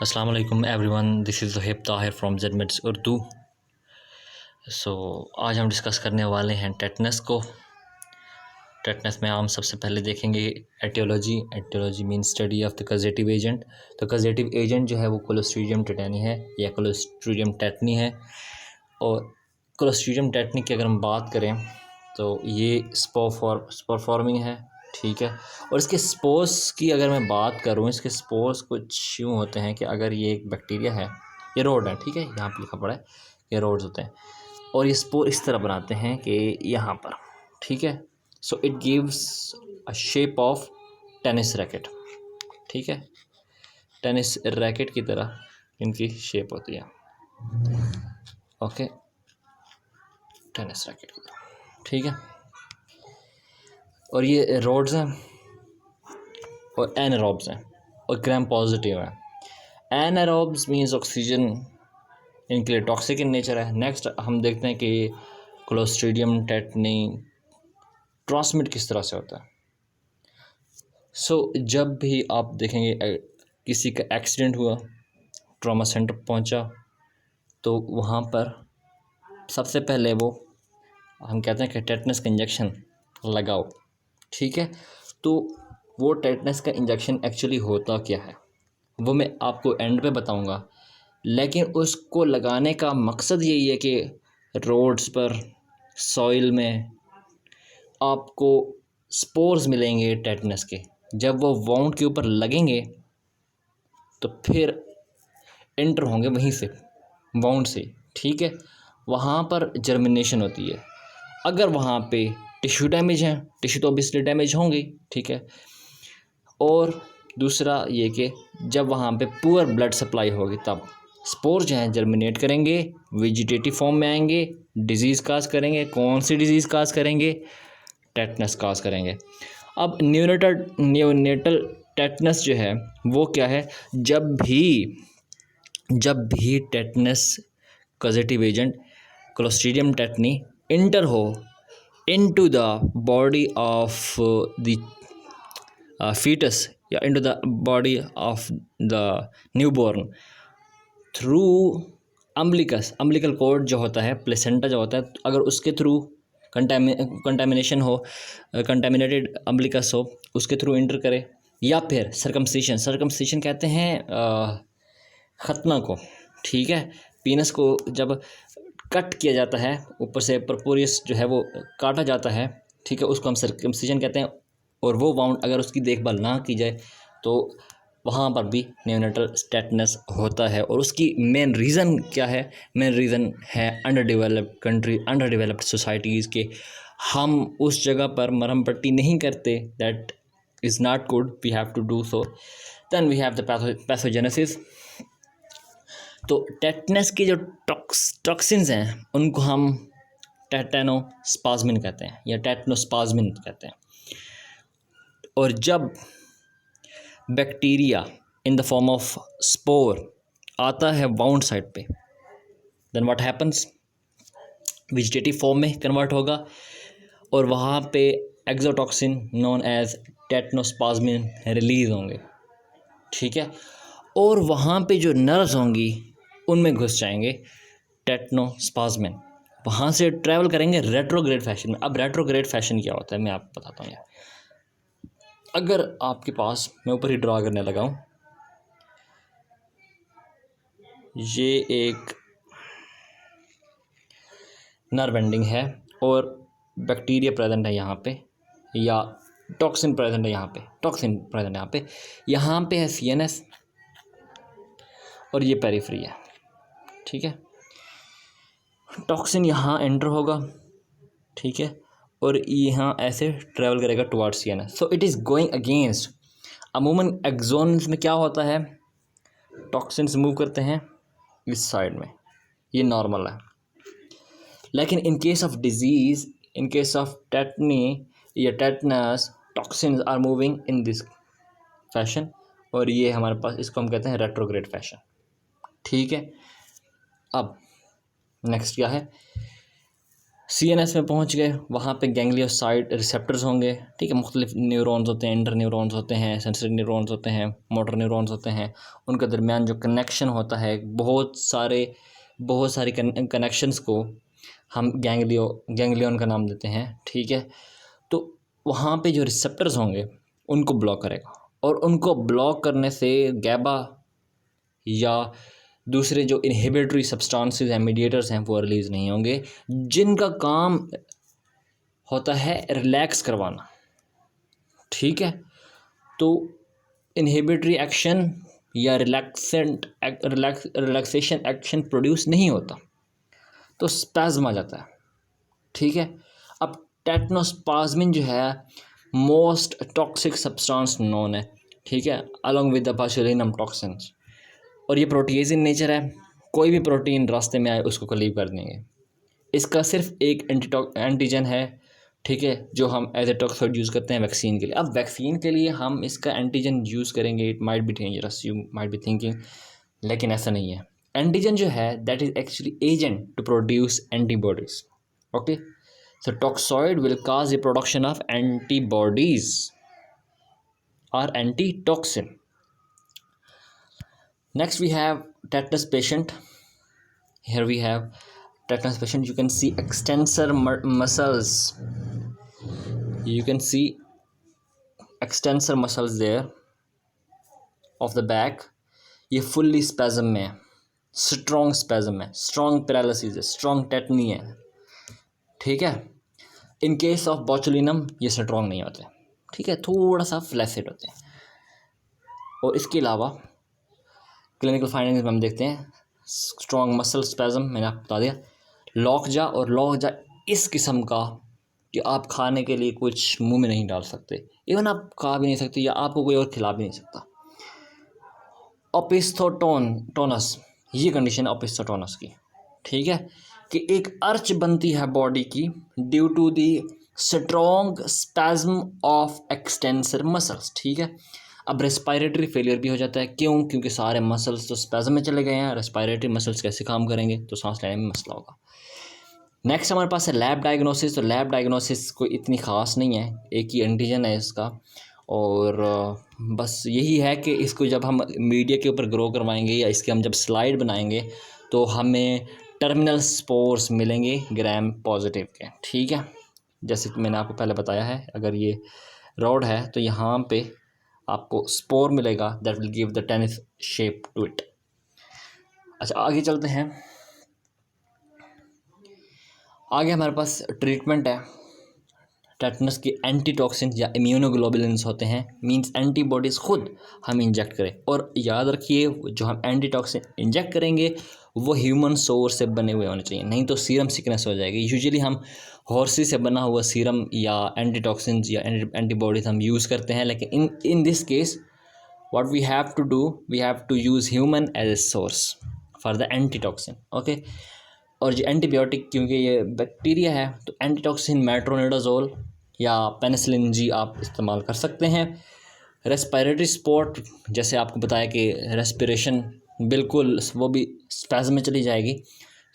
अस्सलाम वालेकुम everyone, this is Zuhaib Tahir from Zedmits Urdu. आज हम डिस्कस करने वाले हैं टेटनस को। टेटनस में हम सबसे पहले देखेंगे aetiology. Aetiology mean study of the causative agent. तो कजेटिव एजेंट जो है वो क्लोस्ट्रीडियम टेटनी है या क्लोस्ट्रीडियम टेटनी है। और क्लोस्ट्रीडियम टेटनी की अगर हम बात करें तो ये स्पोर है, ठीक है। और इसके स्पोर्स की अगर मैं बात करूँ, इसके स्पोर्स कुछ यूँ होते हैं कि अगर ये एक बैक्टीरिया है, ये रोड है, ठीक है, यहाँ पे लिखा पड़ा है ये रोड्स होते हैं, और ये स्पोर इस तरह बनाते हैं कि यहाँ पर, ठीक है। So it gives a shape of tennis racket, ठीक है, टेनिस रैकेट की तरह इनकी शेप होती है, ओके, टेनिस रैकेट की तरह, ठीक है। और ये रोड्स हैं और एनारोब्स हैं और ग्राम पॉजिटिव है। एनारोब्स मीन्स ऑक्सीजन इनके लिए टॉक्सिक इन नेचर है। नेक्स्ट हम देखते हैं कि क्लोस्ट्रीडियम टेटनी ट्रांसमिट किस तरह से होता है। जब भी आप देखेंगे किसी का एक्सीडेंट हुआ, ट्रॉमा सेंटर पहुंचा, तो वहाँ पर सबसे पहले वो हम कहते हैं कि टेटनस का इंजेक्शन लगाओ, ठीक है। तो वो टेटनस का इंजेक्शन एक्चुअली होता क्या है वो मैं आपको एंड पे बताऊंगा, लेकिन उसको लगाने का मकसद यही है कि रोड्स पर, सॉइल में आपको स्पोर्स मिलेंगे टेटनस के। जब वो वाउंड के ऊपर लगेंगे तो फिर एंटर होंगे वहीं से, वाउंड से, ठीक है। वहाँ पर जर्मिनेशन होती है। अगर वहाँ पे टिश्यू डैमेज है, टिश्यू तो ऑब्वियसली डैमेज होंगे, ठीक है। और दूसरा ये कि जब वहाँ पे पुअर ब्लड सप्लाई होगी तब स्पोर जो हैं जर्मिनेट करेंगे, वेजिटेटिव फॉर्म में आएंगे, डिजीज़ काज करेंगे। कौन सी डिजीज़ काज करेंगे? टेटनस काज करेंगे। अब न्यूनेटल टेटनस जो है वो क्या है? जब भी tetanus causative agent Clostridium tetani enter हो into the body of the fetus या into the body of the newborn through umbilical cord जो होता है, प्लेसेंटा जो होता है, अगर उसके थ्रू कंटामिनेशन हो, कंटामिनेटेड अम्बिलिकस हो, उसके थ्रू इंटर करे, या फिर सर्कमसिशन कहते हैं खतना को, ठीक है। पीनस को जब कट किया जाता है, ऊपर से परपोरियस जो है वो काटा जाता है, ठीक है, उसको हम सर्कमसिशन कहते हैं। और वो वाउंड अगर उसकी देखभाल ना की जाए तो वहाँ पर भी न्यूनेटल टेटनस होता है। और उसकी मेन रीज़न क्या है? मेन रीज़न है under developed country, under developed societies के हम उस जगह पर मरहम पट्टी नहीं करते। That is not good, we have to do so. Then we have the pathogenesis. तो टेटनस के जो टॉक्सिन्स हैं उनको हम टेटनोस्पाज्मिन कहते हैं या टेटनोस्पाज्मिन कहते हैं। और जब bacteria in the form of spore आता है वाउंड साइड पे, then what happens? Vegetative form में कन्वर्ट होगा और वहाँ पे exotoxin known as tetanospasmin release होंगे, ठीक है। और वहाँ पे जो नर्व्स होंगी उनमें घुस जाएंगे टेटनोस्पाज्मिन, वहाँ से ट्रैवल करेंगे रेट्रोग्रेड फैशन में। अब रेट्रोग्रेड फैशन क्या होता है मैं आपको बताता हूँ यार। अगर आपके पास, मैं ऊपर ही ड्रा करने लगा हूँ, ये एक नर्व एंडिंग है और बैक्टीरिया प्रेजेंट है यहाँ पे, या टॉक्सिन प्रेजेंट है यहाँ पे, यहाँ पे है सीएनएस और ये पेरिफेरी है, ठीक है। टॉक्सिन यहाँ एंटर होगा, ठीक है, और यहाँ ऐसे ट्रैवल करेगा towards CNS. So it is going against. अमूमन एक्सोन्स में क्या होता है? टॉक्सिन्स मूव करते हैं इस साइड में, ये नॉर्मल है। लेकिन in case of disease, in case of tetany या tetanus, toxins are moving in this fashion, और ये हमारे पास, इसको हम कहते हैं रेट्रोग्रेड फैशन, ठीक है। अब नेक्स्ट क्या है? CNS में पहुंच गए, वहाँ पे गैंग्लियोसाइड रिसेप्टर्स होंगे, ठीक है। मुख्तलिफ न्यूरॉन्स होते हैं, इंटर न्यूरॉन्स होते हैं, सेंसरी न्यूरॉन्स होते हैं, मोटर न्यूरॉन्स होते हैं। उनके दरमियान जो कनेक्शन होता है, बहुत सारी कनेक्शंस को हम गैंग्लियन का नाम देते हैं, ठीक है। तो वहाँ पे जो रिसेप्टर्स होंगे उनको ब्लॉक करेगा, और उनको ब्लॉक करने से गैबा या दूसरे जो इनहिबिटरी सब्सटेंसेस हैं, मीडिएटर्स हैं, वो रिलीज़ नहीं होंगे, जिनका काम होता है रिलैक्स करवाना, ठीक है। तो इनहिबिटरी एक्शन या रिलैक्सेशन एक्शन प्रोड्यूस नहीं होता, तो स्पैज़म आ जाता है, ठीक है। अब टेटनोस्पाज्मिन जो है मोस्ट टॉक्सिक सब्सटेंस नोन है, ठीक है, अलॉन्ग विद द बोtulinum टॉक्सिन्स, और ये प्रोटीज इन नेचर है। कोई भी प्रोटीन रास्ते में आए उसको क्लीव कर देंगे। इसका सिर्फ एक एंटीजन है, ठीक है, जो हम एज ए टॉक्साइड यूज़ करते हैं वैक्सीन के लिए। अब वैक्सीन के लिए हम इसका एंटीजन यूज़ करेंगे, it might be dangerous, you might be thinking, लेकिन ऐसा नहीं है। एंटीजन जो है that is actually agent to produce antibodies, okay. So toxoid will cause the production of antibodies or antitoxin. Next we have tetanus patient. Here we have tetanus patient. You can see extensor muscles. You can see extensor muscles there of the back. ये fully spasm में है, strong spasm है, strong paralysis है, strong tetany है, ठीक है। इन case of बोtulinum ये strong नहीं होते, ठीक है, थोड़ा सा फ्लैसिड होते हैं। और इसके अलावा क्लिनिकल फाइंडिंग्स में हम देखते हैं स्ट्रॉन्ग मसल स्पैज़म, मैंने आपको बता दिया। लॉकजा, और लॉकजा इस किस्म का कि आप खाने के लिए कुछ मुंह में नहीं डाल सकते, इवन आप खा भी नहीं सकते, या आपको कोई और खिला भी नहीं सकता। ओपिस्थोटोनस, ये कंडीशन है ओपिस्थोटोनस की, ठीक है, कि एक अर्च बनती है बॉडी की due to the strong spasm of extensor muscles, ठीक है। अब रेस्पायरेटरी फेलियर भी हो जाता है, क्यों? क्योंकि सारे मसल्स तो स्पैज्म में चले गए हैं, रेस्पायरेटरी मसल्स कैसे काम करेंगे, तो सांस लेने में मसला होगा। नेक्स्ट हमारे पास है लैब डायग्नोसिस। तो लैब डायग्नोसिस कोई इतनी ख़ास नहीं है, एक ही एंटीजन है इसका, और बस यही है कि इसको जब हम मीडिया के ऊपर ग्रो करवाएंगे या इसके हम जब स्लाइड बनाएंगे तो हमें टर्मिनल स्पोर्स मिलेंगे ग्राम पॉजिटिव के, ठीक है। जैसे कि मैंने आपको पहले बताया है, अगर ये रॉड है तो यहाँ पे आपको स्पोर मिलेगा, that will give the tennis shape to it. अच्छा, आगे चलते हैं। आगे हमारे पास ट्रीटमेंट है। टेटनस के एंटीटॉक्सिन या इम्यूनोग्लोबुलिन्स होते हैं, मींस एंटीबॉडीज़ खुद हम इंजेक्ट करें। और याद रखिए, जो हम एंटीटॉक्सिन इंजेक्ट करेंगे वो ह्यूमन सोर्स से बने हुए होने चाहिए, नहीं तो सीरम सिकनेस हो जाएगी। यूजुअली हम हॉर्सी से बना हुआ सीरम या एंटीटॉक्सिन्स या एंटीबॉडीज़ हम यूज़ करते हैं, लेकिन in this case what we have to do, we have to use human as a source for the antitoxin, okay. और जो एंटीबायोटिक, क्योंकि ये बैक्टीरिया है, तो एंटीटॉक्सिन मेट्रोनिडाजोल या पेनिसिलिन जी आप इस्तेमाल कर सकते हैं। रेस्पिरेटरी सपोर्ट, जैसे आपको बताया कि रेस्पिरेशन बिल्कुल वो भी स्पैज़म में चली जाएगी,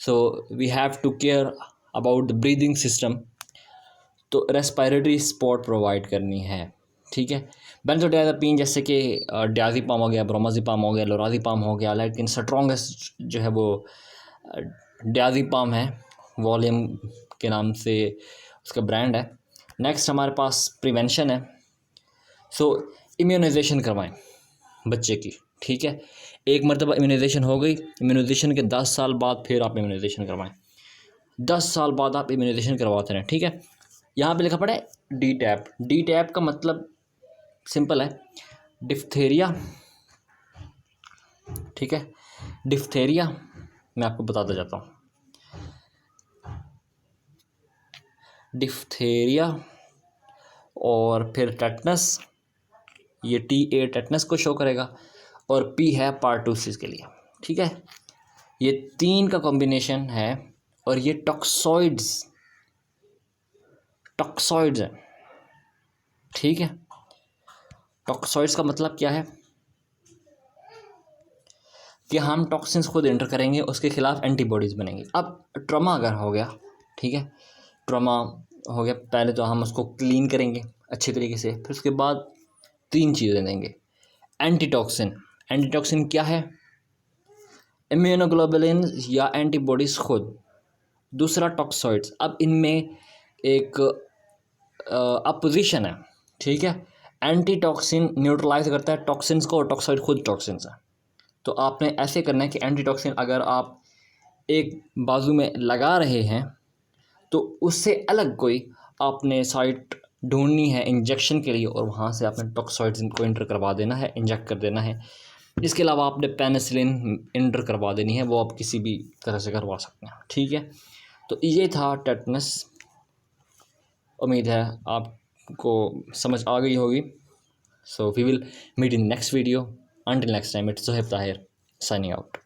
so we have to care about the breathing system, तो रेस्पिरेटरी सपोर्ट प्रोवाइड करनी है, ठीक है। बेंजोडायज़ेपिन जैसे कि डायज़ेपाम हो गया, ब्रोमाज़ेपाम हो गया, लोराज़ेपाम हो गया, लेकिन स्ट्रॉन्गेस्ट जो है वो डायज़ेपाम है, वॉल्यूम के नाम से उसका ब्रांड है। नेक्स्ट हमारे पास प्रिवेंशन है। सो इम्यूनाइजेशन करवाएं बच्चे की, ठीक है। एक मरतबा इम्यूनाइजेशन हो गई, इम्यूनाइजेशन के 10 साल बाद फिर आप इम्यूनाइजेशन करवाएं, 10 साल बाद आप इम्यूनाइजेशन करवाते रहें, ठीक है। यहाँ पे लिखा पड़ा है डी टैप। डी टैप का मतलब सिंपल है, डिफ्थेरिया, ठीक है। डिफ्थेरिया मैं आपको बताता जाता हूँ। डिफ्थेरिया और फिर टेटनस, ये TA टेटनस को शो करेगा, और P है पार्टूसिस के लिए, ठीक है। ये 3 का कॉम्बिनेशन है, और ये टॉक्सॉइड्स हैं, ठीक है। टॉक्सॉइड्स का मतलब क्या है कि हम टॉक्सिन्स खुद एंटर करेंगे, उसके खिलाफ एंटीबॉडीज़ बनेंगी। अब ट्रॉमा अगर हो गया, ठीक है, ट्रमा हो गया, पहले तो हम उसको क्लीन करेंगे अच्छे तरीके से, फिर उसके बाद 3 चीज़ें देंगे। एंटीटॉक्सिन, एंटीटॉक्सिन क्या है? इम्यूनोग्लोबुलिन या एंटीबॉडीज़ खुद। दूसरा टॉक्सॉइड्स, अब इनमें एक अपोजिशन है, ठीक है। एंटीटॉक्सिन न्यूट्रलाइज करता है टॉक्सिन्स को और टॉक्सॉइड खुद टॉक्सिन्स है। तो आपने ऐसे करना है कि एंटीटॉक्सिन अगर आप एक बाजू में लगा रहे हैं तो उससे अलग कोई आपने साइट ढूंढनी है इंजेक्शन के लिए और वहाँ से आपने टॉक्सॉइड्स को इंटर करवा देना है, इंजेक्ट कर देना है। इसके अलावा आपने पेनिसिलिन इंटर करवा देनी है, वो आप किसी भी तरह से करवा सकते हैं, ठीक है। तो ये था टेटनस। उम्मीद है आपको समझ आ गई होगी। So we will meet in next video. Until next time, it's Zohaib Tahir signing out.